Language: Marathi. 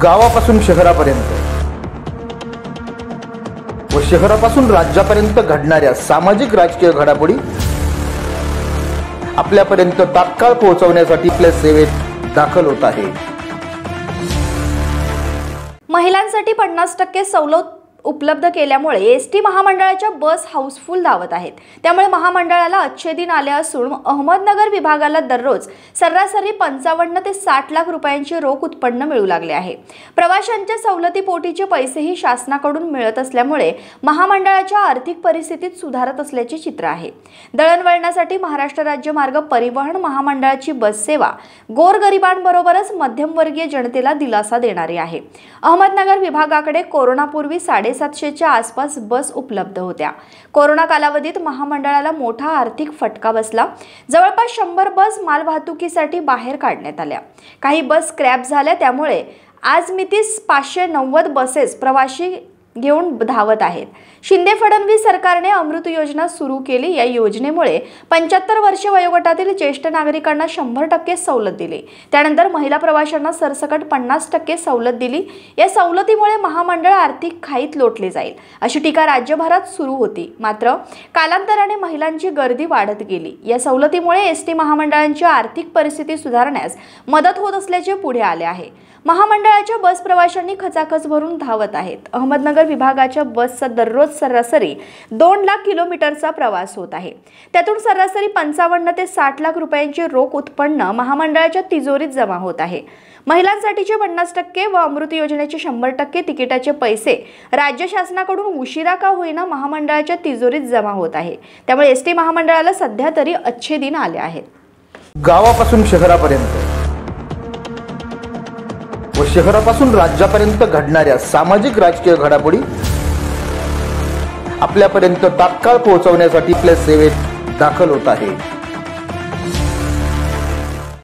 गावापासून शहरापर्यंत व शहरापासून राज्यापर्यंत घडणाऱ्या सामाजिक राजकीय घडामोडी आपल्यापर्यंत तात्काळ पोहोचवण्यासाठी आपल्या सेवेत दाखल होत आहे। महिलांसाठी 50% सवलत उपलब्ध केल्यामुळे एसटी महामंडळाच्या बस हाऊसफुल धावत आहेत। त्यामुळे महामंडळाला अच्छे दिन आले असून अहमदनगर विभागाला दररोज सरासरी 55 ते 60 लाख रुपयांचे रोख उत्पन्न मिळू लागले आहे। प्रवाशांच्या सवलतीपोटीचे पैसेही शासनाकडून मिळत असल्यामुळे महामंडळाच्या आर्थिक परिस्थितीत सुधारत असल्याचे चित्र आहे। दळणवळणासाठी महाराष्ट्र राज्य मार्ग परिवहन महामंडळाची बस सेवा गोरगरिबांबरोबरच मध्यमवर्गीय जनतेला दिलासा देणारी आहे। अहमदनगर विभागाकडे कोरोनापूर्वी 750च्या आसपास बस उपलब्ध होत्या। कोरोना कालावधीत महामंडळाला मोठा आर्थिक फटका बसला। जवळपास 100 बस मालवाहतुकीसाठी बाहेर काढण्यात आल्या। काही बस स्क्रॅप झाल्या, त्यामुळे आज मितीस 590 बसेस प्रवासी घेऊन धावत आहेत। शिंदे फडणवीस सरकारने अमृत योजना सुरू केली। या योजनेमुळे 75 वर्षे वयोगटातील ज्येष्ठ नागरिकांना 100% सवलत दिली। त्यानंतर महिला प्रवाशांना सरसकट 50% सवलत दिली। या सवलतीमुळे महामंडळ आर्थिक खाईत लोटले जाईल अशी टीका राज्यभरात सुरू होती। मात्र कालांतराने महिलांची गर्दी वाढत गेली। या सवलतीमुळे एसटी महामंडळांची आर्थिक परिस्थिती सुधारण्यास मदत होत असल्याचे पुढे आले आहे। महामंडळाच्या बस प्रवाशांनी खचाखच भरून धावत आहेत। अहमदनगर विभागाच्या बसचा दररोज सरासरी 2 लाख किलोमीटरचा प्रवास होत आहे। त्यातून सरासरी 55 ते 60 लाख रुपयांचे रोख उत्पन्न महामंडळाच्या तिजोरीत जमा होत आहे। महिलांसाठीचे 50% व अमृत योजनेचे 100% तिकिटाचे पैसे राज्य शासनाकडून उशिरा का होईना महामंडळाच्या तिजोरीत जमा होत आहे। त्यामुळे एसटी महामंडळाला सध्या तरी अच्छे दिन आले आहेत। गावापासून शहरापर्यंत व शहरापासून राज्यापर्यंत घडणाऱ्या सामाजिक राजकीय घडामोडी आपल्यापर्यंत तात्काळ पोहोचवण्यासाठी आपल्या सेवेत दाखल होत आहे।